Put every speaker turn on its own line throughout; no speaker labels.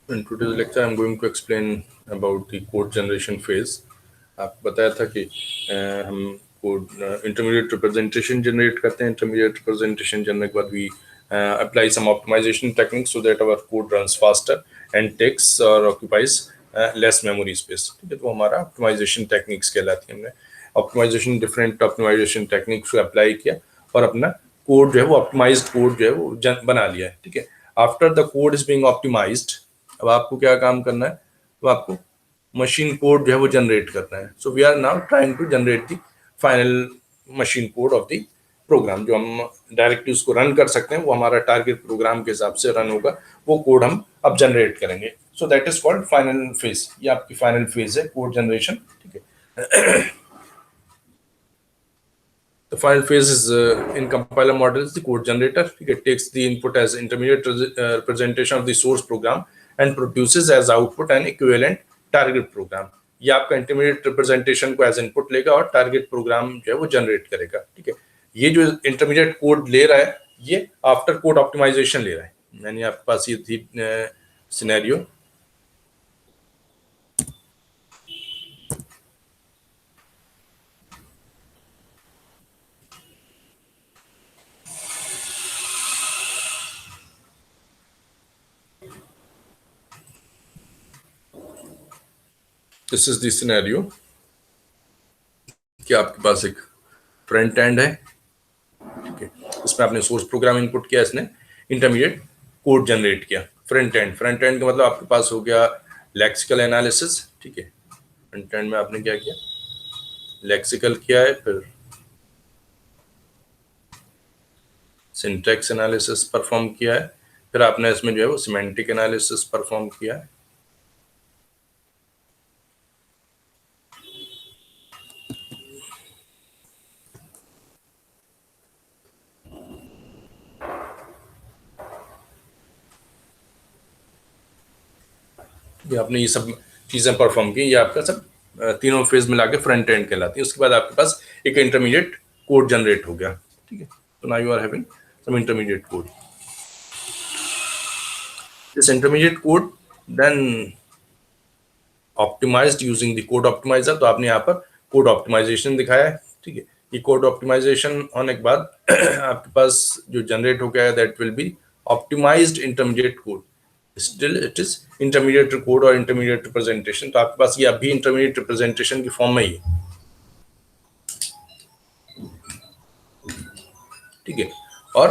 In today's lecture, I'm going to explain about the code generation phase. आपको बताया था कि हम कोड इंटरमीडिएट रिप्रेजेंटेशन जनरेट करते हैं. इंटरमीडिएट रिप्रेजेंटेशन जनरेट के बाद we apply some optimization techniques so that our code runs faster and takes or occupies less memory space. ठीक है, तो हमारा ऑप्टिमाइजेशन टेक्निक्स कहलाती है. हमने ऑप्टिमाइजेशन डिफरेंट ऑप्टिमाइजेशन टेक्निक्स को अप्लाई किया और अपना कोड जो है वो ऑप्टिमाइज्ड कोड जो है वो बना लिया है. ठीक है, after the code is being optimized, अब आपको क्या काम करना है, तो आपको मशीन कोड जो है वो जनरेट करना है. So we are now trying to generate the final machine code of the program. जो हम डायरेक्टली उसको रन कर सकते हैं, वो हमारा टारगेट प्रोग्राम के हिसाब से रन होगा, वो कोड हम अब जनरेट करेंगे. So that is called final phase. ये आपकी फाइनल फेज है कोड जनरेशन. ठीक है, the final phase is in compiler model is the code generator. It takes the input as intermediate representation of the source program and produces as output an equivalent target program. ये आपका intermediate representation को as input लेगा और target program जो है वो generate करेगा. ठीक है, ये जो इंटरमीडिएट कोड ले रहा है ये आफ्टर कोड ऑप्टिमाइजेशन ले रहा है. यानी आपके पास ये थी scenario. This is the scenario कि आपके पास एक फ्रंट एंड है. ठीक है, इसमें आपने सोर्स प्रोग्राम इनपुट किया, इसने इंटरमीडिएट कोड जनरेट किया. फ्रंट एंड का मतलब आपके पास हो गया लेक्सिकल एनालिसिस. ठीक है, फ्रंट एंड में आपने क्या किया, लेक्सिकल किया है, फिर सिंटैक्स एनालिसिस परफॉर्म किया है, फिर आपने इसमें जो है वो सिमेंटिक एनालिसिस परफॉर्म किया है. ये आपने ये सब चीज़ें परफॉर्म की. ये आपका सब तीनों फेज मिला के फ्रंट एंड कहलाती है. उसके बाद आपके पास एक इंटरमीडिएट कोड जनरेट हो गया. ठीक है, तो now you are having some intermediate code. This intermediate code then optimized using the code optimizer. तो आपने यहाँ पर कोड ऑप्टिमाइजेशन दिखाया है. ठीक है, ये कोड ऑप्टिमाइजेशन होने के बाद आपके पास जो जनरेट हो गया है that will be optimized intermediate code. Still it is intermediate code और इंटरमीडिएट रिप्रेजेंटेशन. तो आपके पास ये अभी इंटरमीडिएट रिप्रेजेंटेशन की फॉर्म में ही है. ठीक है, और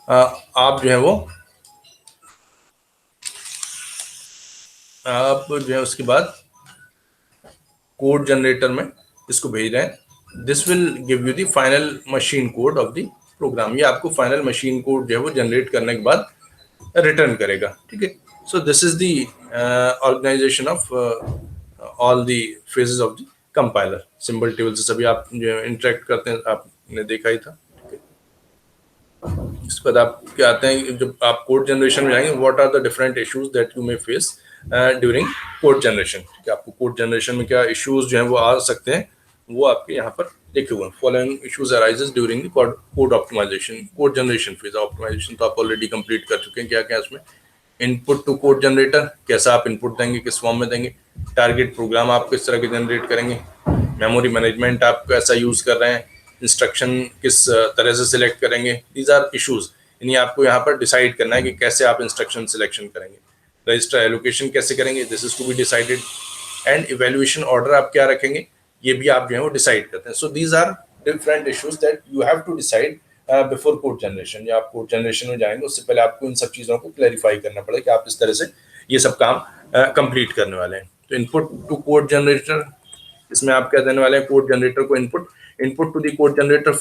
आप जो है वो आप जो है उसके बाद कोड जनरेटर में इसको भेज रहे हैं. This will give you the final machine code of the program. ये आपको फाइनल मशीन कोड जो है वो जनरेट करने के बाद रिटर्न करेगा. ठीक है, so this is the organization of all the phases of the compiler. Symbol table से सभी आप जो इंटरेक्ट करते हैं, आपने देखा ही था. इसके बाद आप क्या आते हैं, जब आप कोड जनरेशन में जाएंगे, what are the different issues that you may face during code generation. ठीक है, आपको कोड जनरेशन में क्या इश्यूज जो हैं वो आ सकते हैं, वो आपके यहाँ पर लिखे हुए हैं. Following issues arises during the code optimization. Code generation phase. Optimization तो आप ऑलरेडी कंप्लीट कर चुके हैं. क्या क्या उसमें इनपुट टू कोड जनरेटर, कैसा आप इनपुट देंगे, किस फॉर्म में देंगे. टारगेट प्रोग्राम आप किस तरह के जनरेट करेंगे. मेमोरी मैनेजमेंट आप कैसा यूज कर रहे हैं. इंस्ट्रक्शन किस तरह से सिलेक्ट करेंगे. These are issues. यानी आपको यहाँ पर डिसाइड करना है कि कैसे आप इंस्ट्रक्शन सिलेक्शन करेंगे. रजिस्टर एलोकेशन कैसे करेंगे, this is to be decided. And evaluation order आप क्या रखेंगे, ये भी आप जो है वो डिसाइड करते हैं. So these are different issues that you have to decide before code generation. या आप कोड जनरेशन में जाएंगे उससे पहले आपको इन सब चीज़ों को क्लैरिफाई करना पड़ेगा कि आप इस तरह से ये सब काम कंप्लीट करने वाले हैं. तो इनपुट टू कोड जनरेटर, इसमें आप क्या देने वाले हैं, कोड जनरेटर को इनपुट. Input to the code generator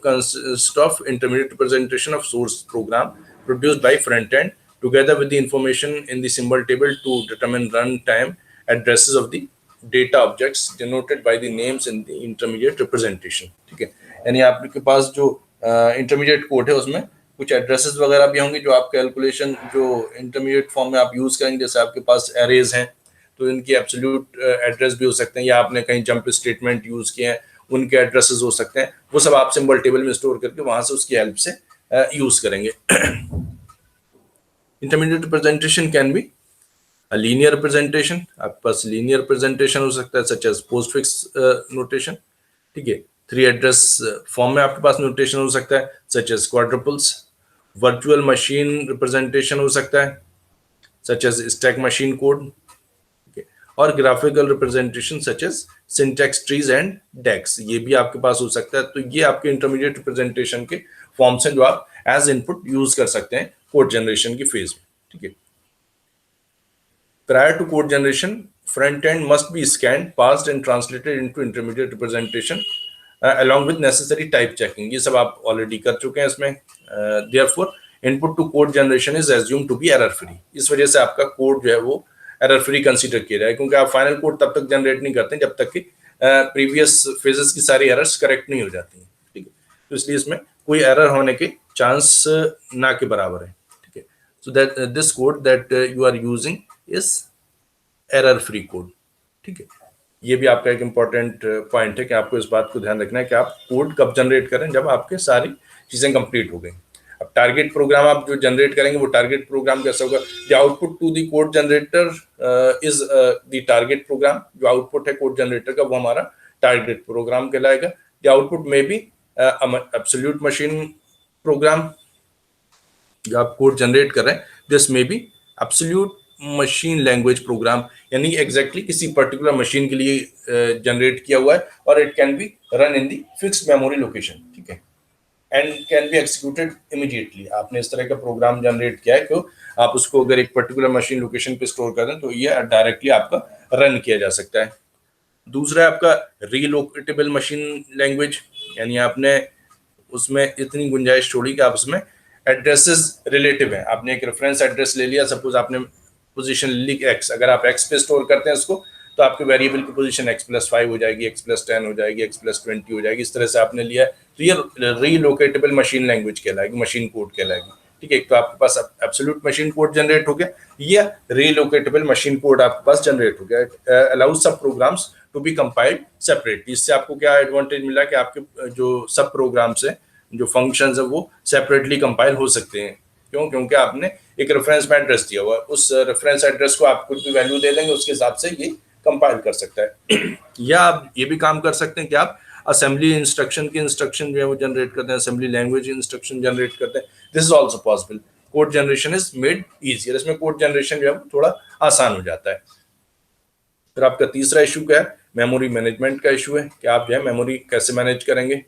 consist of intermediate representation of source program produced by front end together with the information in the symbol table to determine runtime addresses of the data objects denoted by the names in the intermediate representation. ठीक है, यानी आपके पास जो intermediate code है उसमें कुछ addresses वगैरह भी होंगे जो आप कैलकुलेशन जो इंटरमीडिएट फॉर्म में आप यूज करेंगे. जैसे आपके पास एरेज हैं तो इनकी एब्सोल्यूट एड्रेस भी हो सकते हैं, या आपने कहीं जंप स्टेटमेंट यूज किए हैं उनके एड्रेसेस हो सकते हैं. वो सब आप सिंबल टेबल में स्टोर करके वहां से उसकी हेल्प से यूज करेंगे. Intermediate representation can be linear representation, आपके पास लीनियर रिप्रेजेंटेशन हो सकता है सच एज पोस्टफिक्स नोटेशन, ठीक है। 3 एड्रेस फॉर्म में आपके पास नोटेशन हो सकता है such as quadruples. Virtual machine representation हो सकता है such as stack machine code, और graphical representation such as syntax trees and DAGs, ये भी आपके पास हो सकता है। तो ये आपके इंटरमीडिएट रिप्रेजेंटेशन के फॉर्म्स हैं जो आप एज इनपुट यूज कर सकते हैं कोड जनरेशन की फेज में, ठीक है। Prior to code generation, front end must be scanned, parsed and translated into intermediate representation along with necessary type checking. ये सब आप ऑलरेडी कर चुके हैं इसमें। Therefore, input to code generation is assumed to be error free. इस वजह से आपका कोड जो है वो एरर फ्री कंसीडर किया जाए, क्योंकि आप फाइनल कोड तब तक जनरेट नहीं करते जब तक कि प्रीवियस फेजेस की सारी एरर्स करेक्ट नहीं हो जाती हैं, ठीक है। तो इसलिए इसमें कोई एरर होने के चांस ना के बराबर है, ठीक है। So that this code that you are using is error free code, ठीक है। ये भी आपका एक इंपॉर्टेंट पॉइंट है कि आपको इस बात को ध्यान रखना है कि आप कोड कब जनरेट करें, जब आपके सारी चीजें कंप्लीट हो गई। अब टारगेट प्रोग्राम आप जो जनरेट करेंगे वो टारगेट प्रोग्राम कैसा होगा? The output to the code generator is the target program. जो आउटपुट है कोड जनरेटर का वो हमारा टारगेट प्रोग्राम कहलाएगा। द आउटपुट में भी एब्सोल्यूट मशीन प्रोग्राम जो आप कोड जनरेट कर रहे हैं, दिस में भी एब्सोल्यूट मशीन लैंग्वेज प्रोग्राम, यानी एग्जैक्टली किसी पर्टिकुलर मशीन के लिए जनरेट किया हुआ है, और it can be run in the fixed memory location, ठीक है, and can be executed immediately. आपने इस तरह का प्रोग्राम जनरेट किया है कि आप उसको अगर एक पर्टिकुलर मशीन लोकेशन पे स्टोर कर दें तो ये डायरेक्टली आपका रन किया जा सकता है। दूसरा है आपका रीलोकेटेबल मशीन लैंग्वेज, यानी आपने उसमें इतनी गुंजाइश छोड़ी कि आप उसमें एड्रेसेस रिलेटिव है। आपने एक रेफरेंस एड्रेस ले लिया, सपोज आपने पोजीशन ली एक्स, अगर आप एक्स पे स्टोर करते हैं उसको तो आपके वेरिएबल की पोजीशन x+5 हो जाएगी, x+10 हो जाएगी, x+20 हो जाएगी। इस तरह से आपने लिया है तो ये रीलोकेटेबल मशीन लैंग्वेज कहलाएगी, मशीन कोड कहलाएगी, ठीक है। एक तो आपके पास एब्सोल्यूट मशीन कोड जनरेट हो गया, या रीलोकेटेबल मशीन कोड आपके पास जनरेट हो गया। Allow subprograms to be compiled separately. इससे आपको क्या एडवांटेज मिला कि आपके जो सब प्रोग्राम्स हैं, जो फंक्शंस है, वो सेपरेटली कंपाइल हो सकते हैं। क्यों? क्योंकि आपने एक रेफरेंस में एड्रेस दिया हुआ है, उस रेफरेंस एड्रेस को आप कुछ भी वैल्यू दे देंगे उसके हिसाब से ये कंपाइल कर सकता है। या आप ये भी काम कर सकते हैं कि आप असेंबली इंस्ट्रक्शन के इंस्ट्रक्शन जो है वो जनरेट करते हैं, असेंबली लैंग्वेज इंस्ट्रक्शन जनरेट करते हैं। This is also possible. Code generation is made easier. इसमें कोड जनरेशन जो है वो थोड़ा आसान हो जाता है। फिर आपका तीसरा इशू क्या है? मेमोरी मैनेजमेंट का इशू है कि आप जो है मेमोरी कैसे मैनेज करेंगे।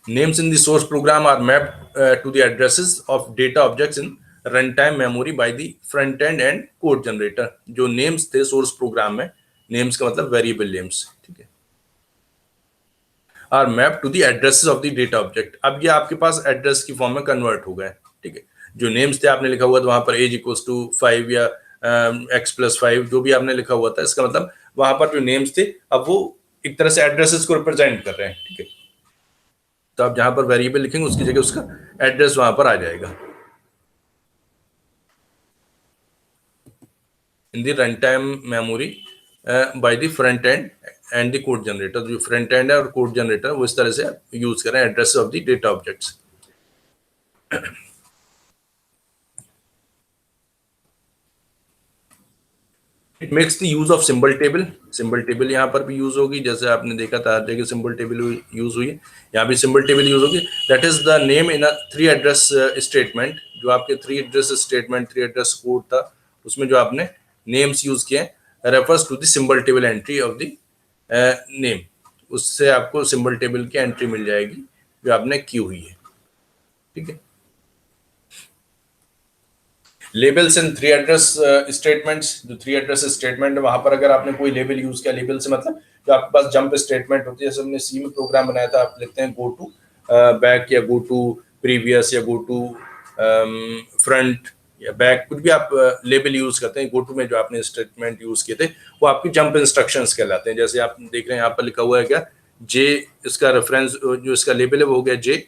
Names in the source program are mapped to the addresses of data objects in runtime memory by the front end and code generator। जो names थे source program में, names का मतलब variable names, ठीक है, are mapped to the addresses of the data object। अब ये आपके पास address की फॉर्म में कन्वर्ट हो गए, ठीक है। जो names थे आपने लिखा हुआ था वहां पर age equals to 5 या x+5 जो भी आपने लिखा हुआ था, इसका मतलब वहां पर जो names थे अब वो एक तरह से एड्रेसेस को रिप्रेजेंट कर रहे हैं, ठीक है। तो आप जहां पर वेरिएबल लिखेंगे उसकी जगह उसका एड्रेस वहां पर आ जाएगा। In the run time memory by the front end and the code generator. जो फ्रंट एंड है और कोड जनरेटर वो इस तरह से यूज करें address of the data objects. It makes the use of symbol table. Symbol table यहाँ पर भी यूज होगी, जैसे आपने देखा था हर जगह सिंबल टेबल यूज हुई है, यहाँ भी सिंबल टेबल यूज होगी। That is the name in a 3 address statement. जो आपके 3 एड्रेस स्टेटमेंट 3 एड्रेस कोड था उसमें जो आपने नेम्स यूज किए refers to the symbol table entry of the name. उससे आपको सिंबल टेबल की एंट्री मिल जाएगी जो आपने की हुई है, ठीक है। Labels and 3 address statements. जो 3 एड्रेस स्टेटमेंट है वहां पर अगर आपने कोई लेबल यूज किया, लेबल से मतलब जो आपके पास जंप स्टेटमेंट होती है, जैसे हमने सी में प्रोग्राम बनाया था, आप लिखते हैं गो टू बैक या गो टू प्रीवियस या गो टू फ्रंट या बैक, कुछ भी आप लेबल यूज करते हैं। गो टू में जो आपने स्टेटमेंट यूज किए थे वो आपकी जंप इंस्ट्रक्शंस कहलाते हैं। जैसे आप देख रहे हैं यहाँ पर लिखा हुआ है क्या, जे, इसका रेफरेंस जो इसका लेबल है वो हो गया जे,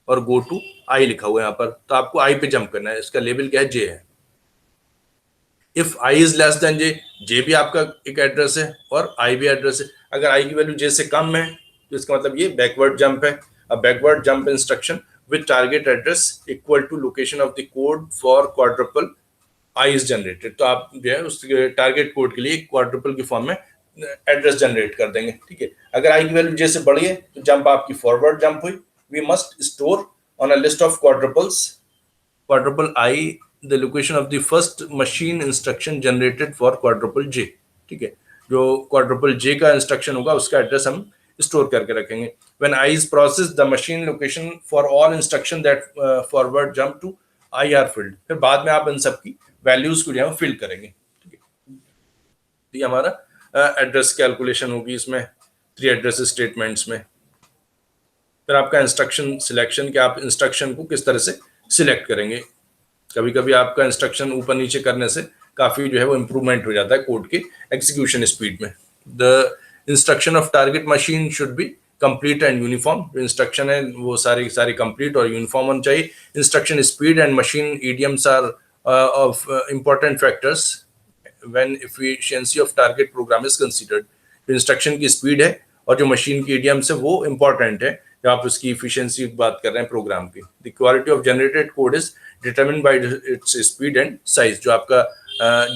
और गो टू आई लिखा हुआ है यहाँ पर, तो आपको आई पे जंप करना है। इसका लेबल क्या है, जे है। If I is less than J, J भी आपका एक एड्रेस है और आई भी एड्रेस है। अगर आई की वैल्यू जे से कम है तो इसका मतलब ये बैकवर्ड जंप है। अब backward jump instruction with target address equal to location of the code for quadruple I is generated। तो आप जो है उस टारगेट कोड के लिए क्वाड्रुपल की फॉर्म में एड्रेस जनरेट कर देंगे, ठीक है। अगर आई की वैल्यू जैसे बढ़ी है तो जंप आपकी फॉरवर्ड जंप हुई। We must store on a list of quadruple I the location of the first machine instruction generated for quadruple J, ठीक है। जो quadruple J का इंस्ट्रक्शन होगा उसका एड्रेस हम स्टोर करके रखेंगे। When I is processed, the machine location for all instruction that forward jump to I are filled। फिर बाद में आप इन सब की वैल्यूज को जो है फिल करेंगे, ठीक है। ये हमारा एड्रेस कैलकुलेशन होगी इसमें 3 एड्रेस स्टेटमेंट्स में। फिर आपका इंस्ट्रक्शन सिलेक्शन कि आप इंस्ट्रक्शन को किस तरह से सिलेक्ट करेंगे। कभी कभी आपका इंस्ट्रक्शन ऊपर नीचे करने से काफी जो है वो इम्प्रूवमेंट हो जाता है कोड के एग्जीक्यूशन स्पीड में। The instruction of target machine should be complete and uniform. जो इंस्ट्रक्शन है वो सारी कंप्लीट और यूनिफॉर्म होनी चाहिए। Instruction speed and machine idioms are of important factors when efficiency of target program is considered. जो instruction की स्पीड है और जो मशीन की ईडियम्स है वो इंपॉर्टेंट है जब आप उसकी इफिशियंसी की बात कर रहे हैं प्रोग्राम की। The quality of generated code is determined bye its speed and size. जो आपका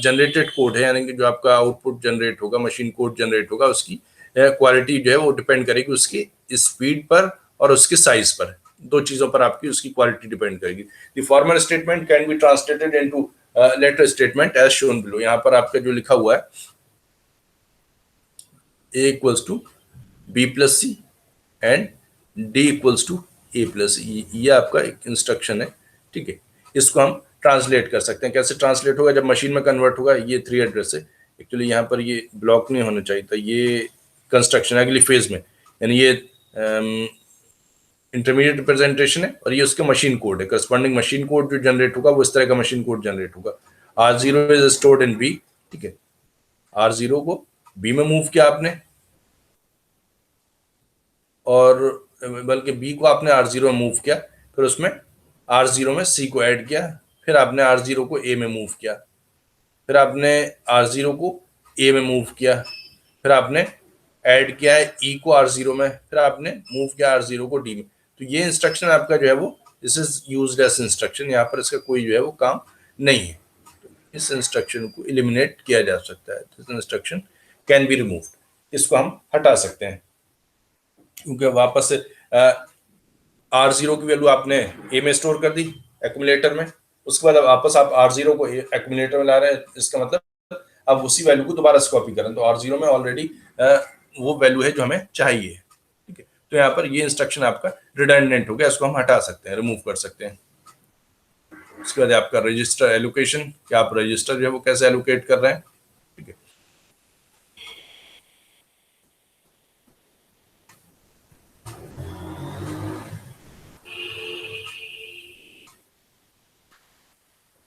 जनरेटेड कोड है यानी कि जो आपका आउटपुट जनरेट होगा, मशीन कोड जनरेट होगा, उसकी क्वालिटी जो है वो डिपेंड करेगी उसकी स्पीड पर और उसके साइज पर। दो चीजों पर आपकी उसकी क्वालिटी डिपेंड करेगी। The formal statement can be translated into letter statement as shown below. यहाँ पर आपका जो लिखा हुआ है a equals to b plus c and d equals to a plus e, ये आपका एक इंस्ट्रक्शन है, ठीक है। इसको हम ट्रांसलेट कर सकते हैं। कैसे ट्रांसलेट होगा? जब मशीन में कन्वर्ट होगा, ये 3 एड्रेस है। एक्चुअली यहाँ पर ये ब्लॉक नहीं होना चाहिए था, ये कंस्ट्रक्शन अगली फेज में, यानी ये इंटरमीडिएट रिप्रेजेंटेशन है और ये उसका मशीन कोड है। करस्पॉन्डिंग मशीन कोड जो जनरेट होगा वो इस तरह का मशीन कोड जनरेट होगा। R0 is stored in B, ठीक है। R0 को B में मूव किया आपने, और बल्कि B को आपने R0 में मूव किया, फिर उसमें R0 में C को ऐड किया, फिर आपने R0 को A में मूव किया, फिर आपने R0 को A में मूव किया, फिर आपने ऐड किया है E को R0 में, फिर आपने मूव किया R0 को D में। तो ये इंस्ट्रक्शन आपका जो है वो this is used as instruction. यहाँ पर इसका कोई जो है वो काम नहीं है। तो इस इंस्ट्रक्शन को एलिमिनेट किया जा सकता है। This instruction can be removed. इसको हम हटा सकते हैं क्योंकि वापस से R0 की वैल्यू आपने A में स्टोर कर दी एक्यूमुलेटर में, उसके बाद अब वापस आप R0 को एक्यूमुलेटर में ला रहे हैं। इसका मतलब अब उसी वैल्यू को दोबारा से कॉपी करें, तो R0 में ऑलरेडी वो वैल्यू है जो हमें चाहिए, ठीक है। तो यहाँ पर ये इंस्ट्रक्शन आपका रिडंडेंट हो गया, इसको हम हटा सकते हैं, रिमूव कर सकते हैं। उसके बाद आपका रजिस्टर एलोकेशन, कि आप रजिस्टर जो है वो कैसे एलोकेट कर रहे हैं, ठीक है।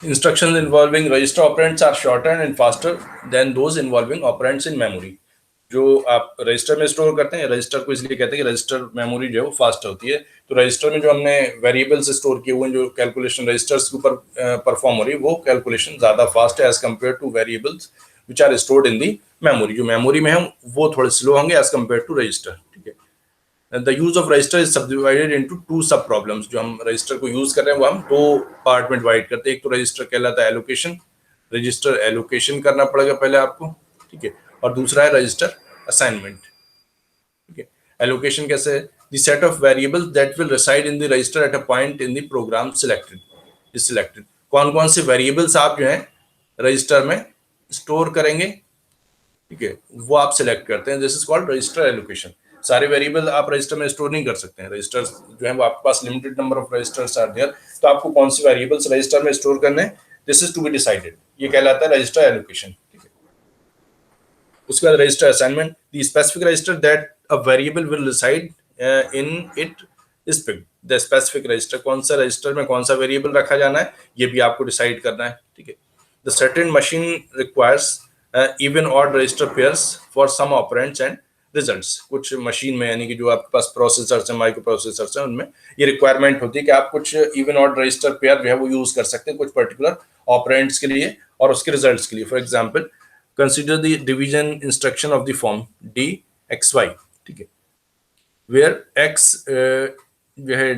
Instructions involving register operands are shorter and faster than those involving operands in memory। जो आप रजिस्टर में स्टोर करते हैं, रजिस्टर को इसलिए कहते हैं कि रजिस्टर मेमोरी जो है वो फास्ट होती है। तो रजिस्टर में जो हमने वेरिएबल्स स्टोर किए हुए हैं, जो कैलकुलेशन रजिस्टर्स के ऊपर परफॉर्म हो रही है, वो कैलकुलेशन ज्यादा फास्ट है as compare to variables which are stored in the memory. जो मेमोरी में हम वो थोड़े स्लो होंगे एज कम्पेयर टू रजिस्टर, ठीक है। The use of register is subdivided into 2 sub problems. जो हम रजिस्टर को यूज कर रहे हैं वो हम 2 पार्ट में डिवाइड करते हैं। एक तो रजिस्टर कहलाता है एलोकेशन, रजिस्टर एलोकेशन करना पड़ेगा पहले आपको, ठीक है। और दूसरा है रजिस्टर असाइनमेंट, ठीक है। एलोकेशन कैसे है? The set of variables that will reside in the register at a point in the program selected. कौन कौन से वेरिएबल्स आप जो है रजिस्टर में स्टोर करेंगे, ठीक है, वो आप सिलेक्ट करते हैं। This is called register allocation. सारे वेरिएबल आप रजिस्टर में स्टोर नहीं कर सकते हैं। रजिस्टर्स जो है वो आपके पास limited number of registers are there, तो आपको कौन सी वेरिएबल्स रजिस्टर में स्टोर करने हैं, this is to be decided. ये कहलाता है रजिस्टर एलोकेशन, ठीक है। उसके बाद register assignment, the specific register that a variable will reside in it is picked. The specific register, कौन सा रजिस्टर में कौन सा वेरिएबल रखा जाना है, ये भी आपको डिसाइड करना है, ठीक है। The certain machine requires even odd register pairs for some operands and results. कुछ मशीन में यानी कि जो आपके पास प्रोसेसर्स हैं, माइक्रो प्रोसेसर्स हैं, उनमें ये रिक्वायरमेंट होती है कि आप कुछ इवन ऑड रजिस्टर पेयर जो है वो यूज कर सकते हैं कुछ पर्टिकुलर ऑपरेंड्स के लिए और उसके रिजल्ट्स के लिए। For example, consider the division instruction of the form DXY, ठीक है, वेयर X जो है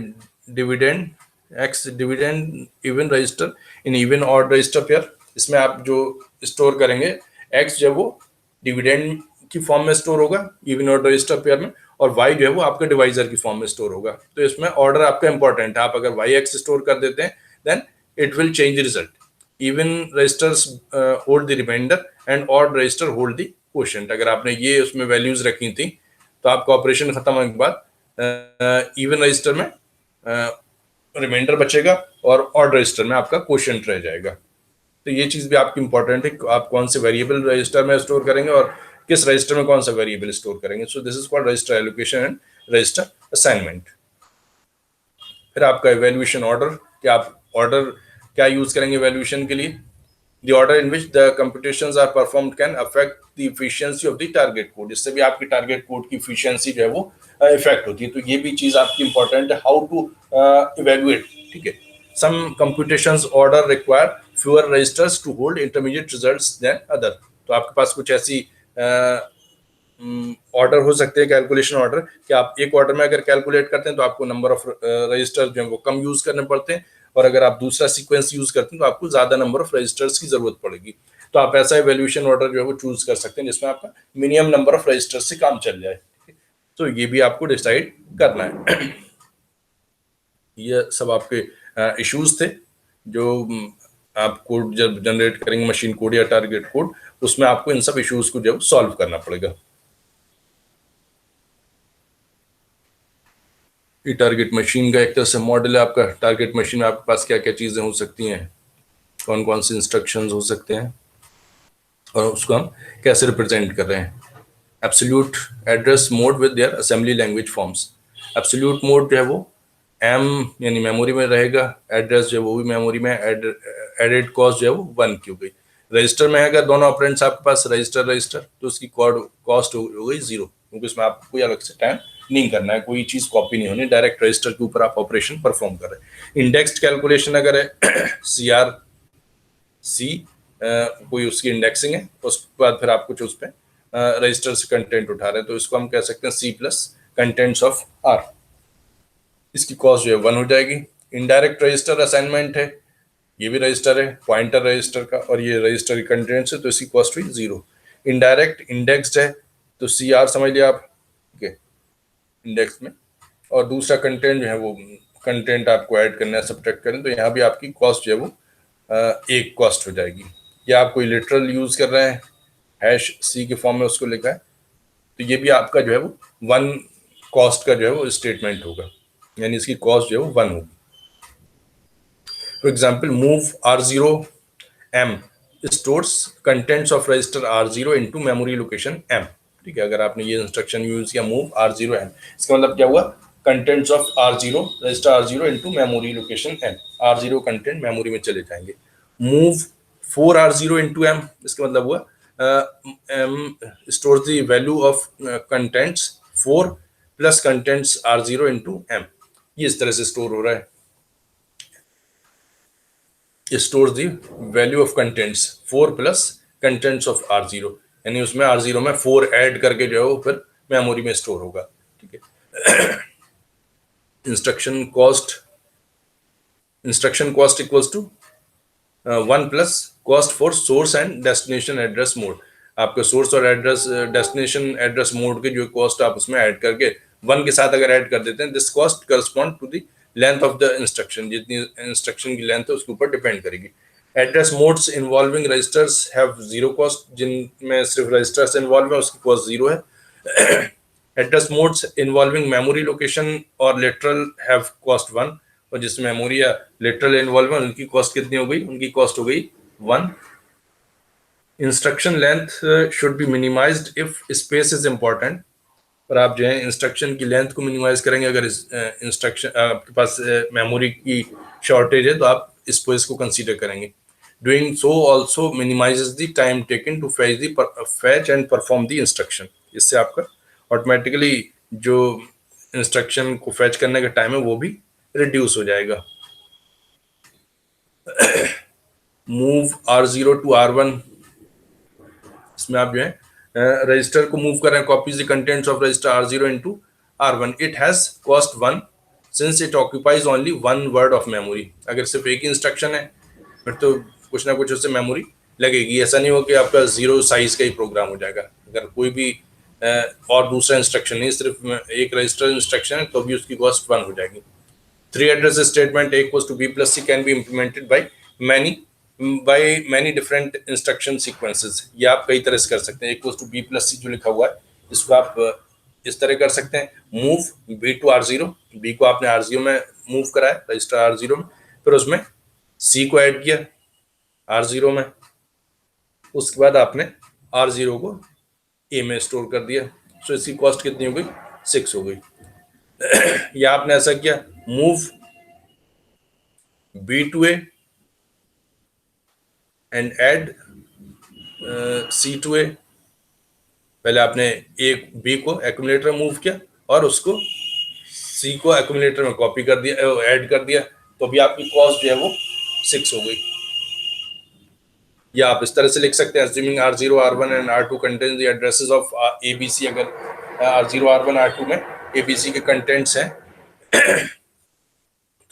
dividend x dividend even register in even odd register pair. इसमें आप जो स्टोर करेंगे एक्स जो है वो डिविडेंड की फॉर्म में स्टोर होगा इवन ऑड रजिस्टर पेयर में, और वाई जो है वो आपके डिवाइजर की फॉर्म में स्टोर होगा। तो इसमें ऑर्डर आपका इंपॉर्टेंट है। आप अगर वाई एक्स स्टोर कर देते हैं then it will change result. Even registers hold the remainder and odd register hold the quotient. अगर आपने ये उसमें वैल्यूज रखी थी तो आपका ऑपरेशन खत्म होने के बाद इवन रजिस्टर में रिमाइंडर बचेगा और ऑड रजिस्टर में आपका क्वोशिएंट रह जाएगा। तो ये चीज भी आपकी इंपॉर्टेंट है, आप कौन से वेरिएबल रजिस्टर में स्टोर करेंगे और किस रजिस्टर में कौन सा वेरिएबल स्टोर करेंगे। सो this is called register allocation and register assignment. फिर आपका इवैल्यूएशन ऑर्डर, क्या आप ऑर्डर क्या यूज करेंगे इवैल्यूएशन के लिए। The order in which the computations are performed can affect the efficiency of the target code। इससे भी आपकी टारगेट कोड की efficiency जो है वो इफेक्ट होती है। तो ये भी चीज आपकी इंपॉर्टेंट है, हाउ टू इवेल्युएट। ठीक है, some computations order require fewer registers to hold intermediate results than other। तो आपके पास कुछ ऐसी ऑर्डर हो सकते हैं, कैलकुलेशन ऑर्डर, कि आप एक ऑर्डर में अगर कैलकुलेट करते हैं तो आपको नंबर ऑफ रजिस्टर जो है वो कम यूज करने पड़ते हैं, और अगर आप दूसरा सीक्वेंस यूज करते हैं तो आपको ज्यादा नंबर ऑफ रजिस्टर्स की जरूरत पड़ेगी। तो आप ऐसा इवैल्यूएशन ऑर्डर जो है वो चूज कर सकते हैं जिसमें आपका मिनिमम नंबर ऑफ रजिस्टर्स से काम चल जाए। तो ये भी आपको डिसाइड करना है। ये सब आपके इश्यूज थे जो आप कोड जब जनरेट करेंगे मशीन कोड या टारगेट कोड, उसमें आपको इन सब इश्यूज को जो सॉल्व करना पड़ेगा। ये टारगेट मशीन का एक तरह से मॉडल है आपका। टारगेट मशीन में आपके पास क्या क्या चीजें हो सकती हैं, कौन कौन से इंस्ट्रक्शंस हो सकते हैं, और उसको हम कैसे रिप्रेजेंट कर रहे हैं। Absolute address mode with their assembly language forms. Absolute mode जो है वो एम यानी मेमोरी में रहेगा, एड्रेस जो है वो भी मेमोरी में, एडेड कॉस्ट जो है वो 1 की हो गई। रजिस्टर में अगर दोनों ऑपरेंड्स आपके पास रजिस्टर रजिस्टर तो उसकी कॉस्ट हो गई 0, क्योंकि उसमें आपको कोई अलग से टाइम नहीं करना है, कोई चीज कॉपी नहीं होनी, डायरेक्ट रजिस्टर के ऊपर आप ऑपरेशन परफॉर्म कर रहे हैं। इंडेक्स्ड कैलकुलेशन अगर है CR सी कोई उसकी इंडेक्सिंग है, उसके बाद फिर आप कुछ उस पर रजिस्टर से कंटेंट उठा रहे हैं तो इसको हम कह सकते हैं C plus contents of R। इसकी कॉस्ट जो है 1 हो जाएगी। इनडायरेक्ट रजिस्टर असाइनमेंट है, ये भी रजिस्टर है पॉइंटर रजिस्टर का, और ये रजिस्टर की कंटेंट्स है तो इसकी कॉस्ट हुई 0। इनडायरेक्ट इंडेक्स्ड है तो CR समझ लिया आप, ठीक है, इंडेक्स में, और दूसरा कंटेंट जो है वो कंटेंट आपको ऐड करना है, सब्ट्रैक्ट करें, तो यहाँ भी आपकी कॉस्ट जो है वो एक कॉस्ट हो जाएगी। या आप कोई लिटरल यूज कर रहे हैं #C के फॉर्म में उसको लिखा है तो ये भी आपका जो है वो 1 कॉस्ट का जो है वो स्टेटमेंट होगा, यानी इसकी कॉस्ट जो है वो 1 होगी। For example move R0M stores contents of register R0 into memory location M। ठीक है, अगर आपने ये इंस्ट्रक्शन यूज किया मूव R0M, इसका मतलब क्या हुआ, contents of R0 register R0 into memory location M, R0 content memory में चले जाएंगे। मूव 4R0 इनटू M, इसका मतलब हुआ stores the value of contents 4 plus contents R0 into M। ये इस तरह से स्टोर हो रहा है, stores the value of contents 4 plus contents of R0, यानी उसमें R0 में 4 ऐड करके जो है वो फिर मेमोरी में स्टोर होगा। ठीक है, instruction cost equals to 1 plus cost for source and destination address mode. आपके सोर्स और एड्रेस डेस्टिनेशन एड्रेस मोड के जो कॉस्ट आप उसमें ऐड करके 1 के साथ अगर ऐड कर देते हैं, this cost correspond to the length of the instruction, जितनी इंस्ट्रक्शन की लेंथ है उसके ऊपर डिपेंड करेगी। Address modes involving registers have 0 cost, जिनमें सिर्फ रजिस्टर्स इन्वॉल्व है उसकी कॉस्ट 0 है। Address modes involving memory location और लिटरल हैव कॉस्ट 1, और जिसमें मेमोरी या लिटरल इन्वॉल्व है उनकी कॉस्ट कितनी हो गई, उनकी कॉस्ट हो गई 1। Instruction length should be minimised if space is important, और आप जो है इंस्ट्रक्शन की लेंथ को मिनिमाइज करेंगे अगर इंस्ट्रक्शन आपके पास मेमोरी की शॉर्टेज है तो आप स्पेस को कंसीडर करेंगे। Doing so also minimizes the time taken to fetch and perform the instruction. इससे आपका ऑटोमेटिकली जो इंस्ट्रक्शन को फैच करने का टाइम है वो भी रिड्यूस हो जाएगा। मूव R0 टू R1, इसमें आप जो है रजिस्टर को मूव कर रहे हैं, copies the contents of register R0 into R1, it has cost 1 since it occupies only one word of memory. अगर सिर्फ एक ही इंस्ट्रक्शन है फिर तो कुछ ना कुछ उससे मेमोरी लगेगी। ऐसा नहीं हो कि आपका जीरो साइज का ही प्रोग्राम हो जाएगा। अगर कोई भी और दूसरा इंस्ट्रक्शन नहीं, सिर्फ एक रजिस्टर इंस्ट्रक्शन है, तो भी उसकी कॉस्ट 1 हो जाएगी। Three address statement A equals to B plus C can be implemented by many different instruction sequences। ये आप कई तरह से कर सकते हैं। equals to B plus C जो लिखा हुआ है इसको आप इस तरह कर सकते हैं, move B to R0। B को आपने R0 में मूव कराया, रजिस्टर R0 में, फिर उसमें C को ऐड किया R0 में, उसके बाद आपने R0 को A में स्टोर कर दिया। तो इसकी कॉस्ट कितनी हो गई? 6 हो गई। या आपने ऐसा किया, move B to A and add C to A। पहले आपने एक B को एक्यूमुलेटर में मूव किया और उसको C को एक्यूमुलेटर में कॉपी कर दिया, ऐड कर दिया, तो अभी आपकी कॉस्ट जो है वो 6 हो गई। या आप इस तरह से लिख सकते हैं, assuming R0, R1 and R2 contains the addresses of ABC। अगर R0, R1, R2 में ABC के कंटेंट्स हैं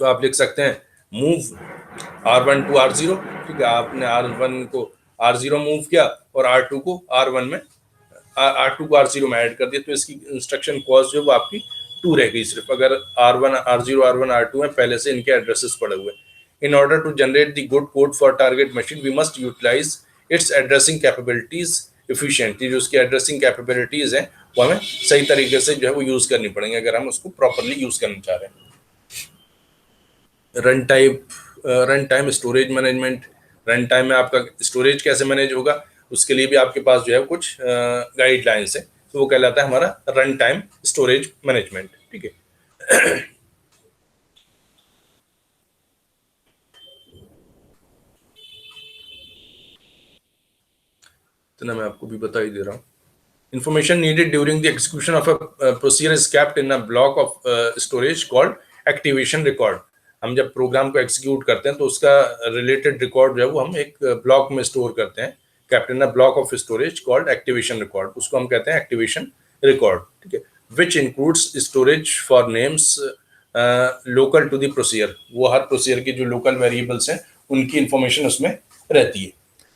तो आप लिख सकते हैं मूव R1 टू R0। ठीक है, आपने R1 को R0 मूव किया और R2 को R1 में R2 को R0 में ऐड कर दिया, तो इसकी इंस्ट्रक्शन कॉस्ट जो वो आपकी 2 रह गई सिर्फ। अगर R1, R0, R1, R2 में पहले से इनके एड्रेसेस पड़े हुए। In order to generate the good code for target machine we must utilize its addressing capabilities efficiently. जो उसकी एड्रेसिंग कैपेबिलिटीज हैं वो हमें सही तरीके से जो है वो यूज करनी पड़ेंगे अगर हम उसको प्रॉपरली यूज करना चाह रहे हैं। Run time storage management. Run time में आपका स्टोरेज कैसे मैनेज होगा उसके लिए भी आपके पास जो है कुछ गाइडलाइंस है, तो वो कहलाता है हमारा रन टाइम स्टोरेज मैनेजमेंट। ठीक है, इतना मैं आपको भी बता ही दे रहा हूँ। Information needed during the execution of a procedure is kept in a block of storage called activation record। हम जब प्रोग्राम को एग्जीक्यूट करते हैं तो उसका रिलेटेड रिकॉर्ड जो है वो हम एक ब्लॉक में स्टोर करते हैं, kept in a block of storage called activation record। उसको हम कहते हैं एक्टिवेशन रिकॉर्ड। ठीक है, which includes storage for names local to the procedure। वो हर प्रोसीजर की जो लोकल वेरिएबल्स हैं उनकी इंफॉर्मेशन उसमें रहती है।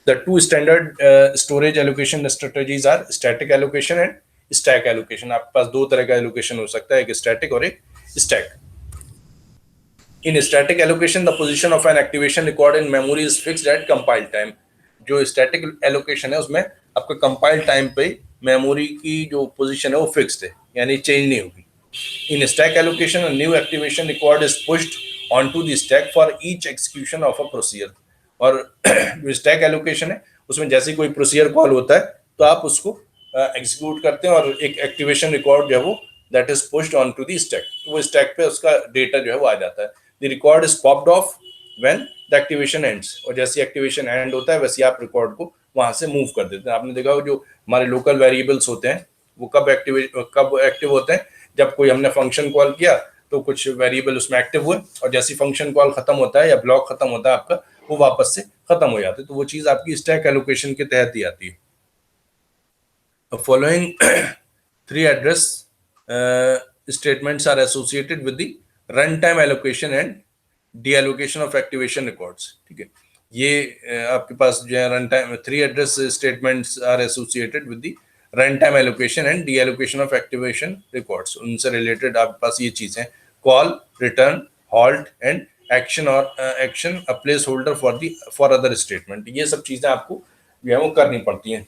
The two standard storage allocation strategies are static allocation and stack allocation। आपके पास दो तरह का allocation हो सकता है, एक static और एक stack। In static allocation, the position of an activation record in memory is fixed at compile time। जो static allocation है उसमें आपका compile time पे मेमोरी की जो पोजीशन है वो फिक्स्ड है, यानी चेंज नहीं होगी। In stack allocation, a new activation record is pushed onto the stack for each execution of a procedure। और जो स्टैक एलोकेशन है उसमें जैसे कोई प्रोसीजर कॉल होता है तो आप उसको एग्जीक्यूट करते हैं और एक एक्टिवेशन रिकॉर्ड जो है वो that is pushed on to the stack, तो वो स्टैक पे उसका डेटा जो है वो आ जाता है। The record is popped of when the activation ends. और जैसे एक्टिवेशन एंड होता है वैसे आप रिकॉर्ड को वहां से मूव कर देते हैं। आपने देखा हो जो हमारे लोकल वेरिएबल्स होते हैं वो कब एक्टिव होते हैं, जब कोई हमने फंक्शन कॉल किया तो कुछ वेरिएबल उसमें एक्टिव हुए और जैसे फंक्शन कॉल खत्म होता है या ब्लॉक खत्म होता है आपका, वो वापस से खत्म हो जाते हैं, तो वो चीज आपकी स्टैक एलोकेशन के तहत ही आती है। Following 3 address statements are associated with the run time allocation and deallocation of activation records. ठीक है, ये आपके पास जो है run time 3 address statements are associated with the run time allocation and deallocation of activation records. उनसे related आपके पास ये चीजें call, return, halt and action और action a placeholder for other statement. ये सब चीजें आपको जो है वो करनी पड़ती हैं।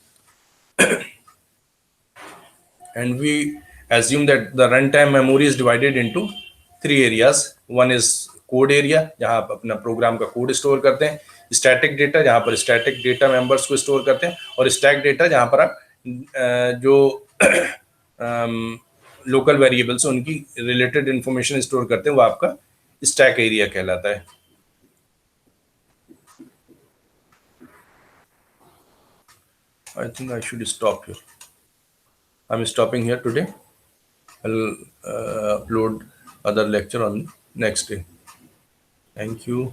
And we assume that the runtime memory is divided into 3 areas। one is code area जहां आप अपना प्रोग्राम का कोड स्टोर करते हैं, स्टैटिक डेटा जहां पर स्टैटिक डेटा मेंबर्स को स्टोर करते हैं, और स्टैक डेटा जहां पर आप जो लोकल वेरिएबल्स उनकी रिलेटेड इंफॉर्मेशन स्टोर करते हैं, वो आपका स्टैक एरिया कहलाता है। I think I should stop here. I'm stopping here today. I'll upload other lecture on next day. Thank you.